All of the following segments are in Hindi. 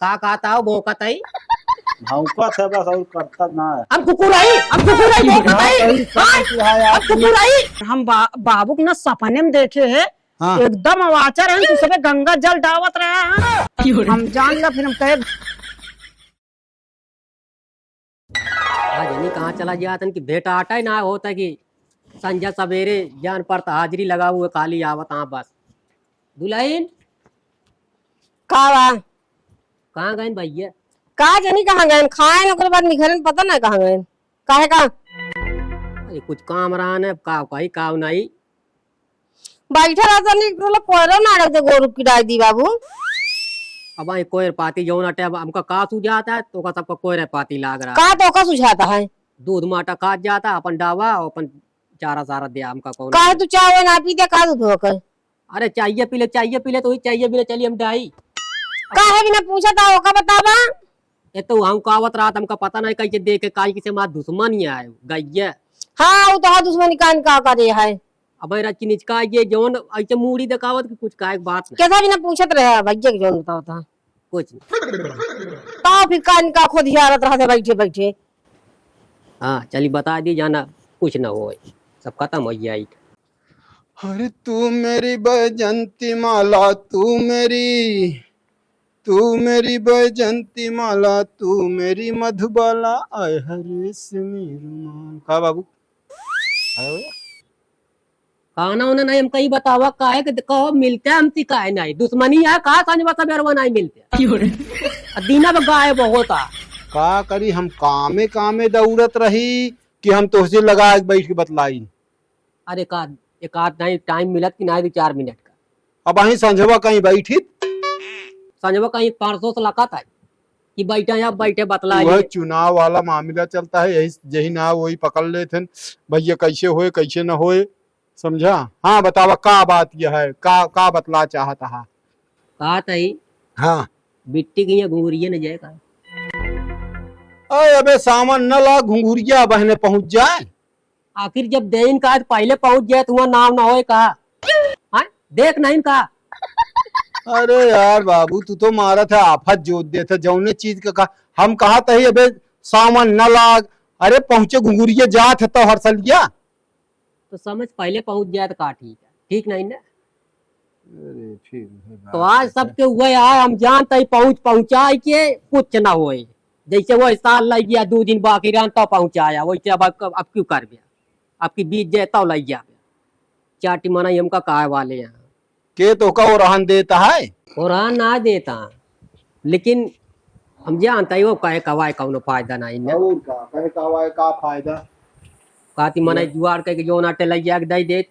का कहता हो भौंकत है? भौंकत है बस और करता ना है। अब कुकुर आई भौंकत है, अब कुकुर आई। हम बाबू को ना सपने में देखे है। हाँ। एकदम अवाचर है, तू सबे गंगा जल डावत रहा है। हम जान ला, फिर हम कहे आज नहीं कहाँ चला गया था कि बेटा आटा ही ना होता कि संजय सवेरे जान पर हाजिरी लगा हुए काली आवत। हाँ बस दुल्हन कहाँ गए भैया? कहा जानी कहाँ गए खाए न, ओकरे बाद निकले पता ना कहाँ गए काहे का। अरे कुछ काम रहा न का कही काव नहीं बैठा रहता नहीं तो कोयरो ना रख दे गोरू की डाई दी बाबू। अब आई कोयर पाती जो ना टेब हमका का सुझाता है तो का सबका कोयर पाती लाग रहा का तो का सुझाता है। दूध माटा काट जाता अपन डावा और अपन चारा सारा दिया हमका कौन काहे तू चाय ना पीते का दूध होकर। अरे चाहिए पीले तो ही चाहिए पीले चलिए हम डाई काहे बिना पूछा था ओका बतावा। ये तो हम कावत रहा हमका पता नहीं कैसे देखे काई किसे मार दुश्मन ही आए गई। हाँ वो तो हाँ दुश्मनी कान का करे है। अब रची निचका ये जौन ऐसे मूड़ी दिखावत कि कुछ का एक बात नहीं कैसा बिना पूछत रहे भैया के जोन बताओ था कुछ नहीं। तो फिर कान का खुद हियारत रहते बैठे बैठे। हाँ चली बता दी जाना कुछ ना हो सब खत्म हो जाए। अरे तू मेरी बैजंती माला, तू मेरी बैजंती माला, तू मेरी मधुबाला, आय हरे से रुमाल। का बाबू खाना उन्हें नहीं हम कहीं बतावा काहे के कहो मिलते हमसे काहे नहीं दुश्मनी है कहा संजवा सबेरवा नहीं मिलते दीना में गाय बहुत आ का करी हम कामे दौड़त रही कि हम तोहसे लगा बैठ के बतलाई। अरे एक आध नहीं टाइम मिलत कि नहीं 4 मिनट का। अब अही संझवा कहीं बैठी संजवा कहीं 500 से लगा था कि बैठे या बैठे बतला वह चुनाव वाला मामला चलता है, यही ना वही पकड़ लेते भैया कैसे होए कैसे न होए समझा। हाँ बतावा का बात यह है, का बतला चाहता है। कहा था ही हाँ बिट्टी की घुंगरिये न जाएगा। अरे अबे सामान न ला घुंघुरिया बहने पहुंच जाए। आखिर जब देन का पहले पहुंच जाए तुम्हारा नाम ना होए कहा देख नहीं कहा। अरे यार बाबू तू तो मारा था आफत जोत दे था जौने चीज का हम कहा था अबे सामान न लाग। अरे पहुंचे घुंघुरिये जात है तो हरसलिया तो समझ पहले पहुंच जाए तो कहा ठीक नहीं ना। अरे फिर तो आज सबके हुए आए हम जानते ही पहुंचाए के कुछ ना होए जैसे वो साल लग गया 2 दिन बाकी रहा तो पहुंचाया वैसे अब क्यों कर गया आपकी बीत जाए तो लग गया चाटी मना हमका कहा वाले यहाँ के तो का रहन देता है और ना देता लेकिन हम जानता ही वो कहे कवाए कौनो फायदा नहीं ना और का कहे कवाए का फायदा काती मना जुआर के जो नाटे लग जाए दे दे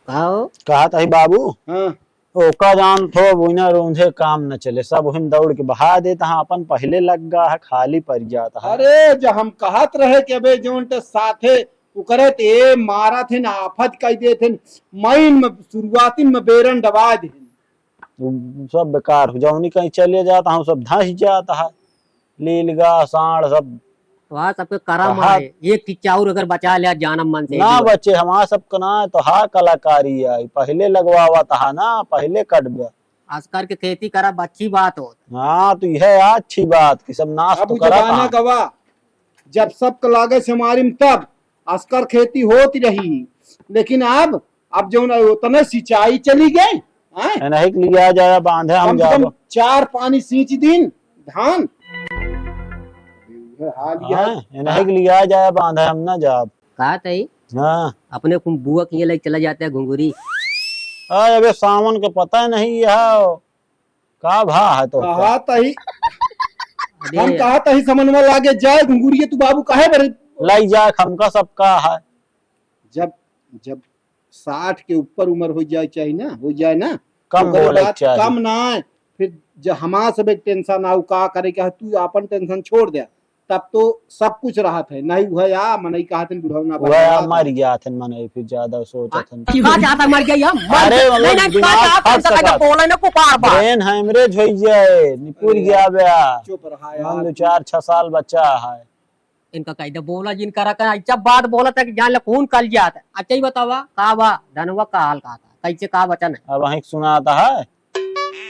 कहा था बाबू। हाँ ओका जान थो बुना रूंझे काम न चले सब हम दौड़ के बहा देता हाँ अपन पहले लग गा है खाली पड़ जाता है। अरे जब हम कहत रहे कि अबे जोन ते साथे उकरे ते मारा थे ना आफत कह दे थे मईन में शुरुआती में बेरन दबा दे सब बेकार हो जाऊनी कहीं चले जाता हूँ सब धस जाता है लीलगा साढ़ सब वहाँ सबके करम है एक की चाउर अगर बचा लिया जानम मन से ना बच्चे हमारा सब ना तो हा कलाकारी आई पहले लगवावा था ना पहले कट गया आजकल के खेती करा अच्छी बात हो। हाँ तो यह अच्छी बात की सब नाश तो करा जमाना गवा जब सब लागे से हमारी तब अस्कर खेती होती रही लेकिन अब जो उतने सिंचाई चली गई नहीं लिया जाए बांधे हम जाओ 4 पानी सींच दिन धान नहीं लिया जाए बांधे हम ना जाब कहा था हाँ अपने बुआ के लिए चला जाता है घुंगुरी अबे सावन के पता नहीं यह का भा है तो कहा तही हम कहा तही समन्वय लागे जाए घुंगुरिये तू बाबू काहे बरे लाई जाए हमका सबका है। जब 60 के ऊपर उम्र हो जाए चाहिए ना हो जाए ना कम कम ना फिर जब हमारा सब एक टेंशन आऊ का करे क्या तू अपन टेंशन छोड़ दे तब तो सब कुछ रहा था नहीं हुआ या मनई कहा थे बुढ़ाना वह मर गया थे मनई फिर ज्यादा सोचा था कहा जाता मर गया अरे बोला ना पुकार बा ब्रेन हेमरेज हो जाए निपुर गया बया चुप रहा यार 4-6 साल बच्चा है इनका कहीं बोला जिन करा कर अच्छा बात बोला था कि जान ले खून कल जाता अच्छा ही बतावा का बा धनवा का हाल का था कैसे का बचन है अब वहीं सुनाता है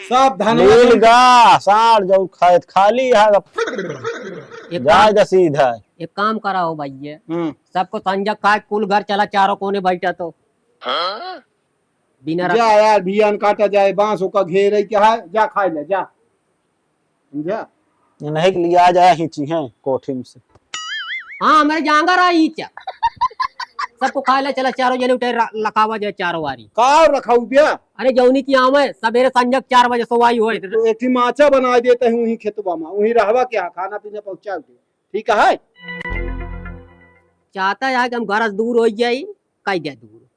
सब धन नील गा साड़ जो खाए खाली है एक जाए द सीधा। एक काम कराओ भाई ये हम्म। सबको संजक का कुल घर चला चारों कोने बैठा तो बिना जा यार बियान काटा जाए बांस का घेर क्या है जा खाए ले जा समझा। नहीं के लिए आ जाए हिची है कोठिन से। हाँ मेरे जांगा रही क्या सबको खाए ले चला चारों जने उठे लखावा जाए चारों वारी का रखाऊ बिया। अरे जौनी की आम है सवेरे संजक 4 बजे सोवाई हो तो एक माचा बना देते हैं वही खेतवा में वही रहवा क्या खाना पीना पहुंचा दे ठीक है। चाहता है कि हम घर से दूर हो जाए कई दे दूर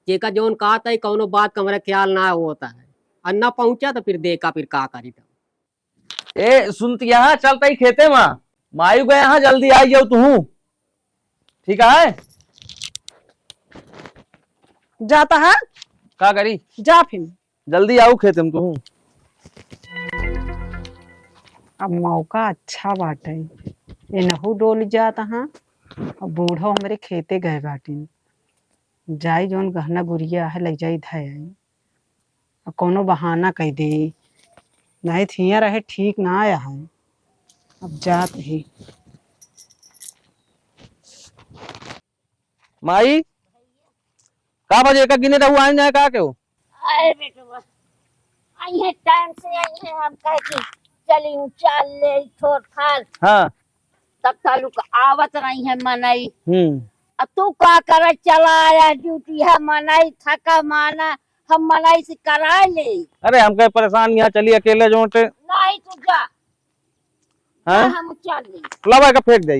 जेका जौन कहा था कौनो बात का हमारा ख्याल ना होता है और ना पहुंचा तो फिर देखा फिर का करी तो ए सुनती यहाँ चलता ही खेते माँ मायू गए यहाँ जल्दी आई जाओ तू ठीक है। जाता है का करी जा फिर। जल्दी आओ खेते में तू। अब मौका अच्छा बाटे ये नहू डोल जाता हाँ अब बूढ़ो हमारे खेते गए बाटे जाई जोन गहना गुड़िया है ले जाई धाय अब कोनो बहाना कह दे नहीं थिया रहे ठीक ना आया है अब जात ही। माई का बजे का गिने रहू आए जाए का के हो। अरे बेटवा आई है टाइम से आई है हम कह के चली चाल ले थोड़ खाल हाँ तब तालुक आवत नहीं है मनाई। हम्म अब तू का कर चला आया ड्यूटी है मनाई थका माना हम मनाई से करा ले। अरे हम कहे परेशान यहाँ चली अकेले जोटे नहीं तू जा हाँ हम चल ले लवा का फेंक दे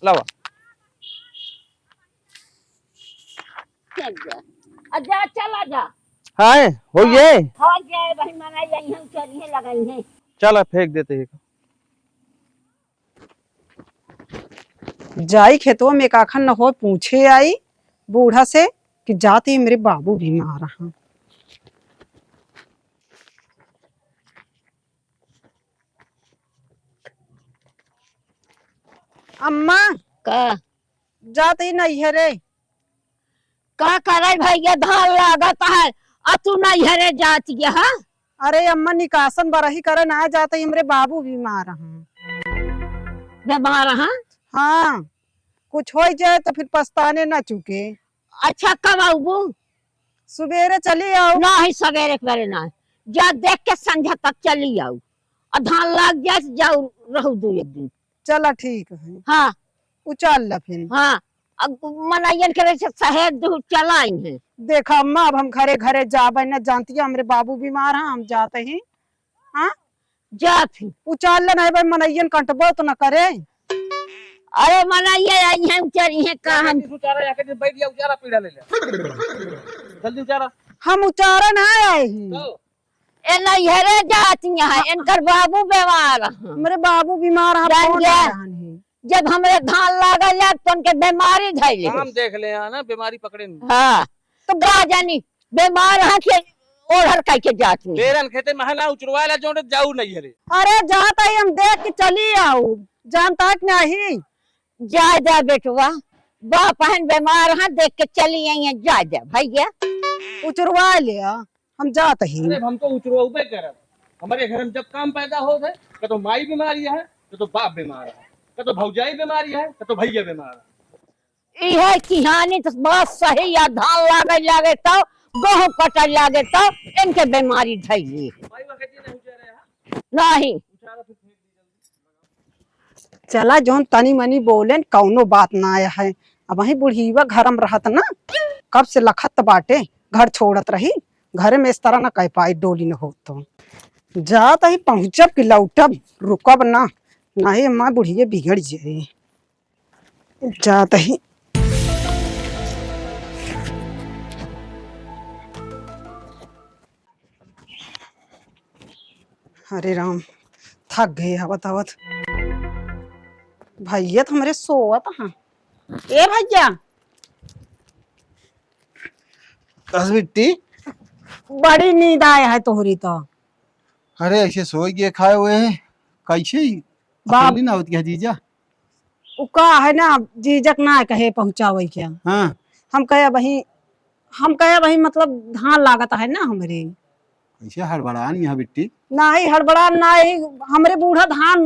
लवा चल जा जा चला जा। हाँ हो ये हो गए भाई मनाई आई हम चली है लगाई है चला फेंक देते हैं। जाई खेतों में काखन न हो पूछे आई बूढ़ा से कि जाते ही मेरे बाबू बीमार हैं। अम्मा का जाते ही नहीं है रे का करे भैया धान लागत है आ तू नहीं हरे जाती है। हाँ अरे अम्मा निकासन बरही करे ना जाते ही मेरे बाबू बीमार हैं। बीमार हाँ हाँ कुछ हो जाए तो फिर पछताने ना चुके। अच्छा कब आऊ सुबेरे चली आओ ना ही सवेरे करे ना जा देख के संध्या तक चली आऊ और धान लग जाए जाऊ रहू दू एक दिन। चला ठीक है हाँ उचाल ला फिर। हाँ अब मनाइयन करे से शहर दूर चलाई है। देखा अम्मा अब हम घरे घरे जाबे न जानती है हमरे बाबू बीमार हैं हम जाते ही। हाँ जा फिर उचाल ला नहीं भाई मनैयन कंटबो तो न करे। अरे मनाइए आई है उचरी है का हम उचारा जाके बैठ गया उचारा पीड़ा ले ले जल्दी उचारा हम उचारा ना आए ही ए नहीं हरे जाती है इनकर बाबू बीमार हैं। मेरे बाबू बीमार हैं जान कौन गया। जान है? जब हमरे धान लागल है तो उनके बीमारी धैले हम देख ले यहाँ ना बीमारी पकड़े हाँ तो का जानी बीमार है के ओढ़र कह के जाती है। बेरन खेते महला उचरवा ला जोड़े जाऊ नहीं हरे अरे जाता ही हम देख के चली आओ जानता कि नहीं। जा बेटवा बा पहन बीमार है देख के चली आई है जा भैया उचरवा लिया हम जाते ही। अरे हम तो उचरवा कर हमारे घर में जब काम पैदा हो गए तो माई बीमारी है तो बाप बीमार है तो भौजाई बीमारी है तो भैया बीमार है। यह कहानी तो बात सही है धान लागे तो गेहूं कटल लागे तो इनके बीमारी धैली नहीं। चला जोन तनी मनी बोले कौनो बात ना आया है अब वही बुढ़ीवा घर में रहत ना कब से लखत बाटे घर छोड़त रही घर में इस तरह ना कह पाई डोली न हो तो जात ही पहुंचब कि लौटब रुकब ना नहीं अम्मा बुढ़िया बिगड़ जाए जात ही। हरे राम थक गए आवत आवत भैया तो हमारे सोवत हाँ ए भैया दस बिट्टी बड़ी नींद आया है तोहरी तो। अरे ऐसे सो गए खाए हुए हैं कैसे बाप अकेली ना होती है जीजा। उ का है ना जीजक ना कहे पहुंचावे क्या हाँ हम कहे वही मतलब धान लागत है ना हमरे कैसे हड़बड़ा नहीं है बिट्टी? ना ही हड़बड़ा ना ही हमरे बूढ़ा धान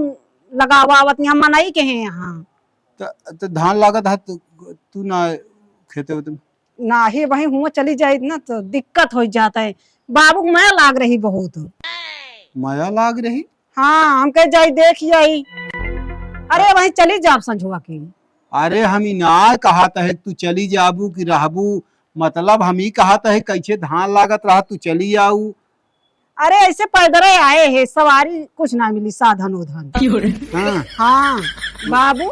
लगावावत नहीं, हम मनाई के हैं यहाँ। तो धान लागत है तू ना खेते हो तुम? ना ही वही हुआ चली जाए ना तो दिक्कत हो जाता है। बाबू मैं लाग रही बहुत। माया लाग रही? हाँ हम कह जाई देख आई। अरे वही चली जाब संझुआ की। अरे हम ही ना कहा है तू चली जाबू कि रहबू, मतलब हम ही कहा है कैसे धान लागत रहा तू चली आऊ। अरे ऐसे पैदल आए हैं, सवारी कुछ ना मिली, साधन उधन। हाँ हाँ बाबू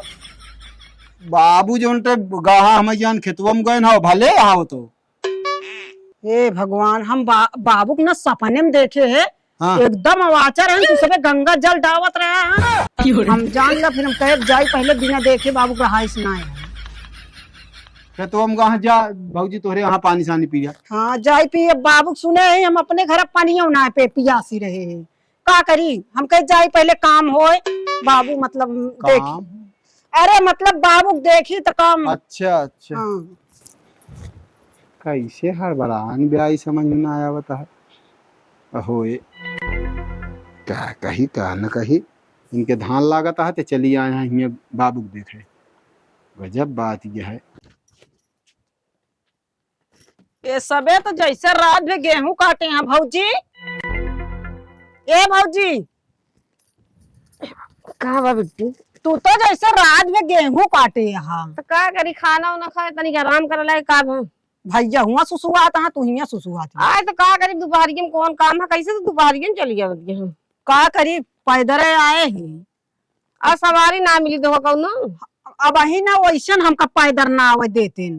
बाबू जो गाहा हम जान खेतवा में गए ना भले आओ तो। हे भगवान हम बाबू के ना सपने में देखे है। हाँ। एकदम अवाचर है, सुबह गंगा जल डावत रहा है। हम जान ला फिर हम कहे जाई पहले बिना देखे बाबू का हाइस ना है। खेतवा में गाहा जा भौजी तोहरे यहाँ पानी सानी पिया। हाँ जाई पिए, बाबू सुने हैं हम अपने घर पानी ना पे पियासी रहे हैं। का करी हम कहे जाई पहले काम होए। बाबू मतलब देखी, काम? अरे मतलब बाबू देखी तो काम। अच्छा अच्छा। हाँ। कैसे हड़बड़ान ब्याई समझ में ना आया बता। होए क्या कही का न कही, इनके धान लागत है तो चली आए हैं हियां बाबू को देखे। गजब बात यह है। ये सबे तो जैसे रात में गेहूं काटे हैं भौजी। ए भौजी कहा बा बिट्टी? तू तो जैसे रात में गेहूं काटे यहाँ। तो का करी, खाना उना खाए तनिक आराम करे लागे का बा? भैया हुआ सुसुआत है, तू हिया सुसुआत है। आए तो का करी, दोपहरिया में कौन काम है, कैसे तो दोपहरिया में चली जावत के हम। का करी पैदल आए हैं। आ सवारी ना मिली तो कौन अब अही ना वैसन हमका पैदल ना आवे देते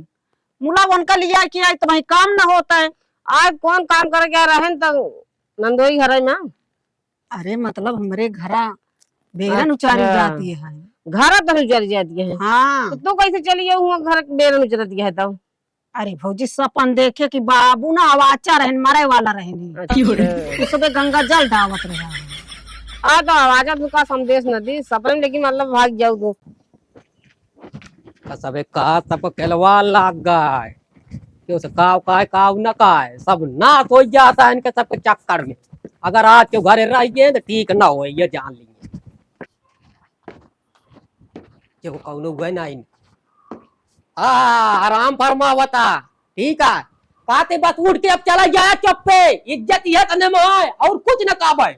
मुला उनका लिया कि आज तो भाई काम ना होता है। आज कौन काम करे क्या रहे तो नंदोई घर में। अरे मतलब हमारे घरा बेरन उचारी अच्छा। जाती है। घर तो चली जाती है। हाँ तो तू कैसे चली जाऊ घर बेरन उचरती है तो? अरे भौजी सपन देखे कि बाबू ना अवाचा रहन मरे वाला रहने। अच्छा। सुबह गंगा जल डावत रहा। आ तो आवाजा तुका संदेश न दी सपने में, लेकिन मतलब भाग जाऊ तो सबे कहा सब केलवा लाग गए, क्यों से काव न काय सब नाश हो जाता है इनके सबके चक्कर में। अगर आज के घरे रह गए तो ठीक ना हो, ये जान लीजिए। जो कौनो हुए ना इन आराम फरमावता, ठीक है काते बस उठ के अब चला जाए चुप पे, इज्जत ये करने में आए और कुछ न काबे।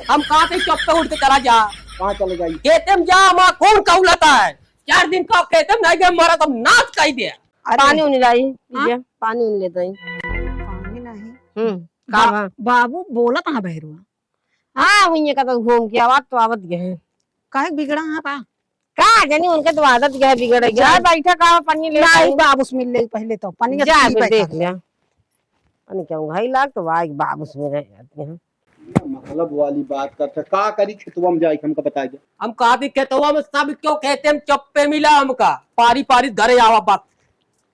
हम काते चुप पे उठ के चला जा। कहाँ चले जाइए? खेते में जा माँ कौन कहलाता है, 4 दिन का खेते में नहीं गए मारा तब नाच कही दे। पानी उन्हें लाई हाँ? पानी उन्हें लेता ही। पानी नहीं का बाबू बोला कहाँ बहरुआ। हाँ हुई का तो घूम के आवाज तो आवत गए हैं। काहे बिगड़ा है बा? का जानी उनके तो आदत गया बिगड़ गया। बैठा का पानी ले नहीं बाबूस मिल ले पहले तो पानी जा फिर देख लिया पानी क्या भाई लाग तो वाह बाबूस में रह जाते हैं। मतलब वाली बात करते का करी खेतवा में जाए हमको बता दे। हम कहा भी खेतवा में सब क्यों कहते हम चप्पे मिला हमका पारी पारी घरे आवा बात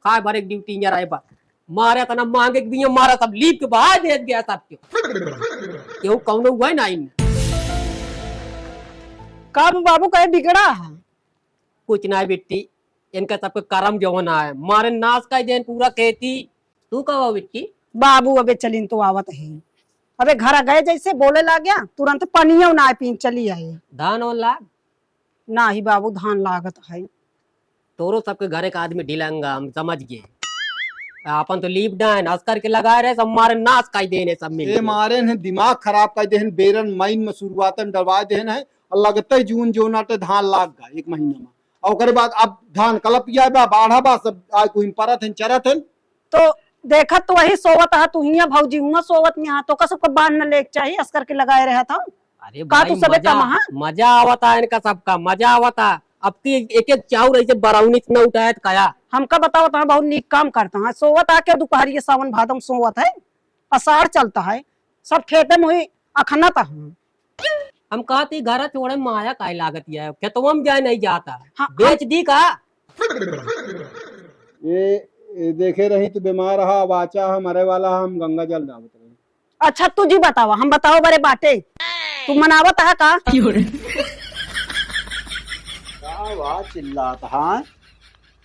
खाए भरे ड्यूटी इंजर आए बात मारे तना मांगे भी मारा सब लीप के बाहर दे गया सब क्यों कौन हुआ ना इन कब बाबू कहे बिगड़ा है? कुछ ना बिट्टी इनका सबके कर्म जो होना है मारे नाश का देन पूरा खेती। तू कहा बिट्टी? बाबू अबे चलिन तो आवत है। अबे घर गए जैसे बोले ला गया तुरंत पनियो ना पीन चली आए। धान और लाग ना ही बाबू धान लागत है। तोरो सबके घरे का आदमी ढिलंगा हम समझ गए। अपन तो लीप डाइन अस्कर के लगाए रहे सब मारे नाश का देने सब मिल ये मारे हैं दिमाग खराब कर देहन बेरन महीन में शुरुआत में डरवा देहन है और लगते जून जो नाटे धान लाग गा 1 महीना में और ओकरे बाद अब धान कलपिया बा बाढ़ा बा सब आज कोई परत हैं चरत हैं। तो देखा तो वही सोवत है तू हिया भौजी हुआ सोवत में तो का सबको बांध न लेक चाहिए अस्कर के लगाए रहा था। अरे का तू सबे कमा मजा आवता है इनका सबका मजा आवता। अब की एक चाउर ऐसे बराउनी न उठाए कया हमका बताओ तो बहुत नीक काम करता है। सोवत आके दोपहर सावन भादम सोवत है अषाढ़ चलता है सब खेते में हुई अखना था। हम कहती घर छोड़े माया काय लागत है खेतवा में जाए नहीं जाता। हाँ, बेच दी का ये देखे रही तो बीमार रहा वाचा हमारे वाला हम गंगा जल दावत रही। अच्छा तू जी बतावा हम बताओ बड़े बाटे तू मनावत है का? चिल्लाता हाँ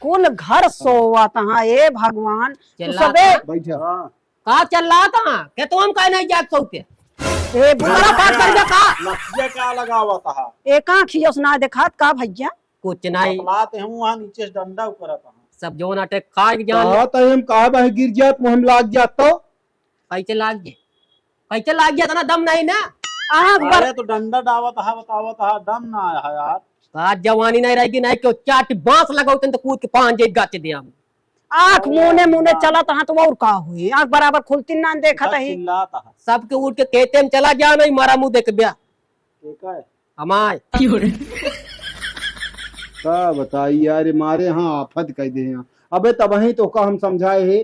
कुल घर सोवत है। ए भगवान तू चिल्लाता सबे बैठा का चल रहा था के तुम का नहीं जाग सकते ए बुरा बात कर जा का लक्ष्य का लगा हुआ था एक आंख ही सुना देखात का भैया कुछ नहीं लाते हूँ वहाँ नीचे से डंडा ऊपर आता सब जो नाटक खा के जान कहा तो हम कहा भाई गिर जात हम लाग जात तो कैसे लाग गए कैसे लाग गया था ना दम नहीं ना आंख बर अरे तो डंडा डावा था बतावा था दम ना आया यार का जवानी नहीं रहेगी नहीं क्यों चाट बांस लगाओ तो कूद के पांच जेट गाचे दे हम आंख मुने चला था तो और का हुई आंख बराबर खुलती ना देखत ही चिल्लाता है सबके उठ के कहते हम चला जा नहीं मारा मुंह देख ब्याह ठीक है हमारे का बताई यार मारे यहाँ आफत कह दे यहाँ अबे तब ही तो का हम समझाए है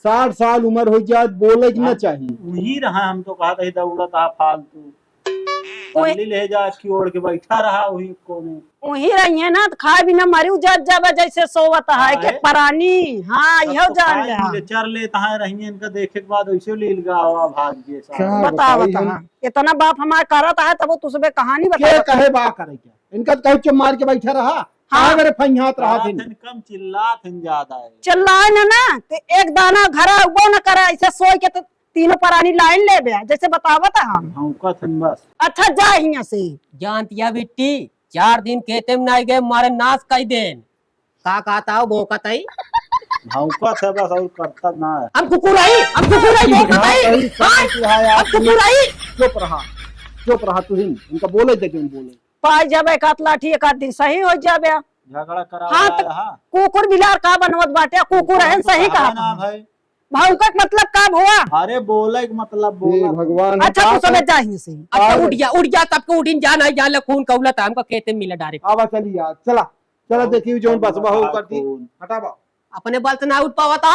60 साल उम्र हो जात बोले कि न चाहिए वही रहा हम तो कहा था दौड़ा था फालतू पल्ली ले जा की ओढ़ के बैठा रहा वही कोने वही रही है ना तो खाए बिना मरी उजत जाबे जैसे सोवत है के परानी हाँ यहो जान ले हाँ। चर ले तहां रही इनका देखे के बाद वैसे लील गावा भाग गए क्या बता बताई बता हम इतना बाप हमारा करत है तब तुझे कहानी के बता कहे बा करे क्या इनका तो कहे चुप मार के बैठा रहा हाँ मेरे फंहात रहा थे कम चिल्लात हैं ज्यादा है चिल्लाए ना तो एक दाना घरा उबो न करे ऐसे सोई के तो तीनों परानी लाइन ले बे जैसे बतावत हम भौंकत हैं बस अच्छा जा हियां से जानतिया बिट्टी 4 दिन कहते में नहीं गए मारे नाश कई देन का कहता हो भौंकत है भौंकत है बस और करता ना है हम कुकुर आई भौंकत है हम कुकुर आई चुप रहा तू इनका बोले थे क्यों बोले पाई जाबे एक आध लाठी एक आध दिन सही हो जाबे झगड़ा करा हाँ तो कुकुर बिलार का बनवत बाटे कुकुर है सही कहा ना भाई भौंकत मतलब का हुआ अरे बोले के मतलब हे बोला भगवान अच्छा तू समझ जा हियां से अच्छा उठ जा सबको उठिन जा नहीं जा खून कौलत हमका कहते में मिला डायरेक्ट आवा चली यार चला चला देखियो जोन बस बहु करती हटा बा अपने बल से ना उठ पावा था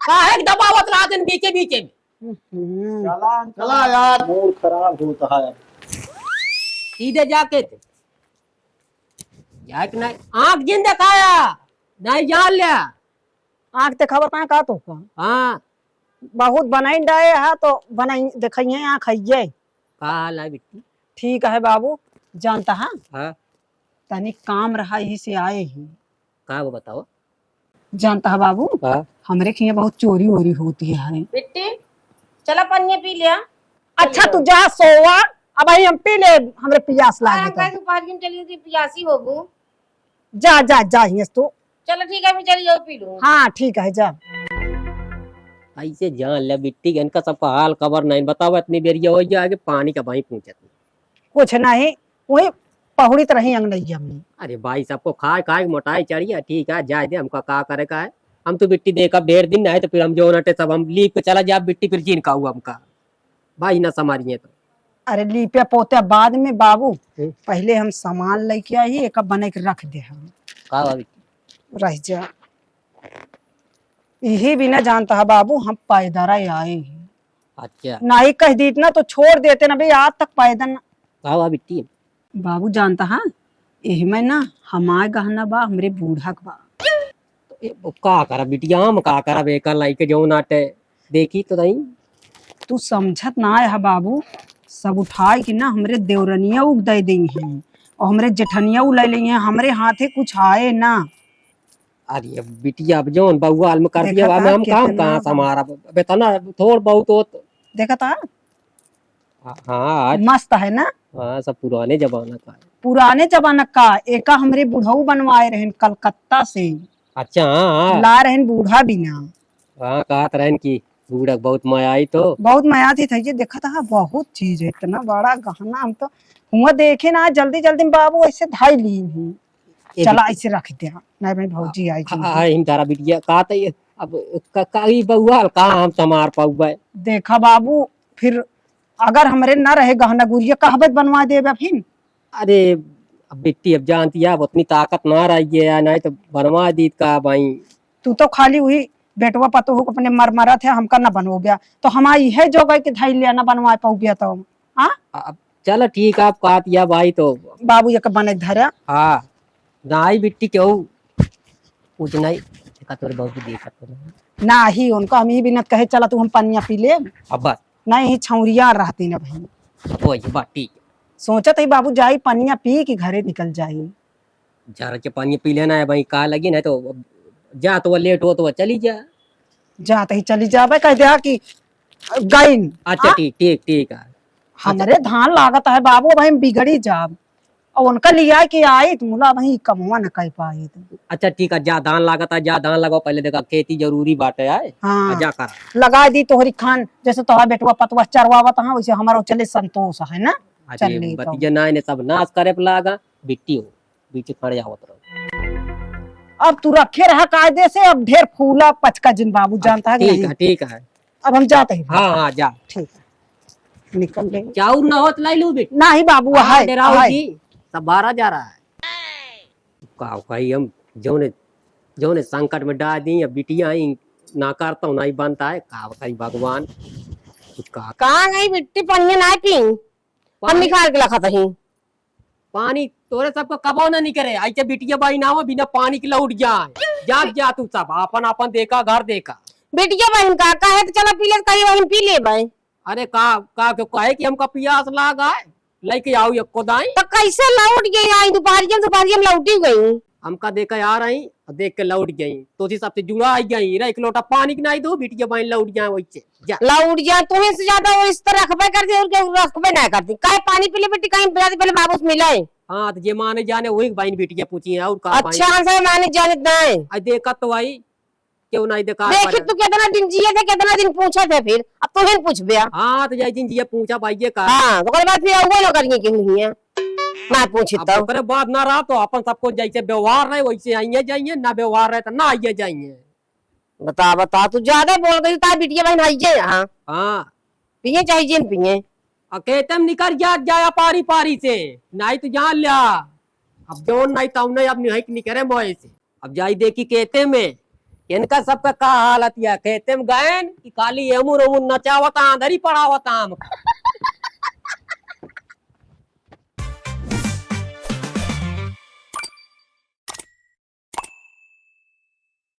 काहे के दबावत रहा दिन बीचे बीचे में चला यार मूड खराब होता है सीधे जाके थे जाके नहीं आंख जिन दिखाया नहीं जान लिया आंख देखा बताए का तो का हाँ बहुत बनाई डाए है तो बनाई देखिए आंख है का हाल है बिट्टी ठीक है बाबू जानता है हाँ तनी काम रहा यही से आए ही का वो बताओ जानता है बाबू हाँ हमरे के यहाँ बहुत चोरी वोरी होती है बिट्टी चला पनिया पी लिया अच्छा तू जा सोवा अब आई हम पी ले हमरे पियास लागे तो दोपहर चली थी पियासी होगू जा जा जा हियस तू चलो ठीक है मैं चली जाओ पी लूं हाँ ठीक है जा ऐसे जान ले बिट्टी इनका सबका हाल खबर नहीं बताओ इतनी देर ये हो गया कि पानी का भाई पूछत कुछ नहीं वही पहुड़ी तो रही अंगनैया में अरे भाई सबको खाए खाए मोटाई चढ़िया ठीक है जाए दे हमका का करे का है हम तो बिट्टी देखा 1.5 दिन नहीं तो फिर हम जो नटे सब हम लीप के चला जा बिट्टी फिर जीन का हुआ हमका भाई ना समारिए तो अरे लीपे पोते बाद में बाबू पहले हम सामान लेके आई एक बने के रख दे हम का हुआ बिट्टी रह जा यही भी ना जानता है बाबू हम पैदरा आए हैं अच्छा ना ही कह दी ना तो छोड़ देते ना भाई आज तक पैदल का हुआ बिट्टी बाबू जानता है यही में ना हमारे गहना बा हमरे बूढ़ा का बा का करा बिटिया हम का करा बेकर लाइके जो नाटे देखी तो नहीं तू समझत ना है बाबू सब उठाए कि ना हमरे देवरनिया उग दे दी हैं और हमरे जेठनिया उ ले ली हैं हमरे हाथे कुछ आए ना अरे बिटिया अब जौन बउआ में कर दिया देखा हम था काम कितना कहाँ से हमारा बेतना थोड़ बहुत हो देखा था हाँ मस्त है ना हाँ सब पुराने जमाना का है पुराने जमाना का एका हमरे बुढ़ऊ बनवाए रहे कलकत्ता से अच्छा हाँ ला रहे बूढ़ा बिना हाँ कहा रहन की बूढ़ा बहुत माया आई तो बहुत माया थी ये देखा था बहुत चीज है इतना बड़ा गहना हम तो हुआ देखे ना जल्दी जल्दी में बाबू ऐसे ढाई ली ही चला ऐसे रख दिया नहीं भाई भौजी आई थी हाँ इन तारा बिटिया कहा था ये अब कई बउआ कहाँ हम समार पाऊबा देखा बाबू फिर अगर हमरे ना रहे गहना गुड़िया कहबत बनवा दे फिर अरे अब बिट्टी अब जानती है अब उतनी ताकत ना रही है नहीं तो बनवा दी का भाई तू तो खाली हुई बेटवा पतो हो अपने मरमरा थे हमका ना बनवो गया तो हमारी है जो गई कि धाई लिया ना बनवा पाऊ गया तो हाँ अब चलो ठीक है आप कहा दिया भाई तो बाबू ये बने धरा हाँ नाई बिट्टी क्यों कुछ नहीं देखा तोरे बहुत देखा तो ना ही उनको हम ही भी न कहे चला तू हम पनिया पी ले अब बस नहीं ही छौरिया रहती ना भाई वही बात ठीक है सोचत है बाबू जाई पनिया पी कि घरे निकल जाई जरा के पानी पी लेना है भाई कहा लगी ना तो जा तो वो लेट हो तो वो चली जा जाते ही चली जावे कह दिया कि गईन। अच्छा ठीक ठीक ठीक है। हमरे धान लागत है बाबू, भाई बिगड़ी जाब और उनका लिया कि आई तो मुला वही कमुआ न कह पाई। अच्छा ठीक है, जा धान लागत है, जा धान लगाओ पहले। देखा खेती जरूरी बाटे है। हाँ जा कर लगा दी तोहरी खान, जैसे तोहरा बेटवा पतवा चरवावत है वैसे हमारा चले संतोष है ना। चल ली तो बतिया ना ने सब नाश करे पे लागा बिट्टी हो बीच खड़े आवत रहो। अब तू रखे रहा कायदे से, अब ढेर फूला पचका जिन बाबू जानता है कि ठीक नहीं। है ठीक है। अब हम जाते हैं। हाँ हाँ जा। ठीक है निकल ले। चाउर न होत लाई लू बेटी। नहीं बाबू हाँ, है राहुल जी सब बाहर जा रहा है। का भाई हम जौने जौने संकट में डाल दी, अब बिटिया आई ना करता हूँ, नहीं बनता है। का भाई भगवान कुछ कहा। कहाँ गई मिट्टी पानी ना पी, हम निकाल के रखा ही। पानी तोरे सबको कबो ना नहीं करे, ऐसे बिटिया बाई ना हो बिना पानी के लौट जाए। जा जा तू सब अपन अपन देखा घर देखा। बेटिया बहन का कहे तो चलो पी ले, कहीं बहन पी ले भाई। अरे का क्यों कहे कि हमका प्यास लागा है, लेके आओ एक कोदाई। तो कैसे लौट गई? आई दोपहर में लौटी गई। हमका देखा आ रही और देख के लौट गई, तो उसी सबसे जुड़ा आई गई। एक लोटा पानी की नहीं दो बिटिया बहन लौट जाए वैसे। जा लौट जा, तुम्हें से ज्यादा वो इस तरह रखबे करती और रखबे नहीं करती। कहे पानी पी ले बेटी, कहीं पहले बाबू से मिला है। हाँ तो जे माने जाने वही बहन बिटिया पूछी है और का अच्छा से माने जाने नहीं। देखा तो आई क्यों नहीं देखा। देखी तू कितना दिन जिए थे, कितना दिन पूछे थे, फिर अब तुम्हें पूछ गया। हाँ तो जय दिन जी पूछा भाई ये का। हाँ तो बाद फिर वो ना करिए कि नहीं है मैं पूछी अब तो। ओकरे बाद ना रहा तो अपन सबको जैसे व्यवहार रहे वैसे आइए जाइए, ना व्यवहार रहे तो ना आइए जाइए। बता बता तू ज्यादा बोल गई। ता बिटिया बहन आइए यहाँ हाँ पिए चाहे जिन पिए। कहते निकल जाया पारी पारी से, नहीं तो जान लिया। अब जो नहीं तो नहीं अब नहीं करे मोए से। अब जाई देखी कहते में इनका सबका का हालत या कहते में गए कि काली एमुर उमुर नचावता अंदर ही पड़ावता हमका।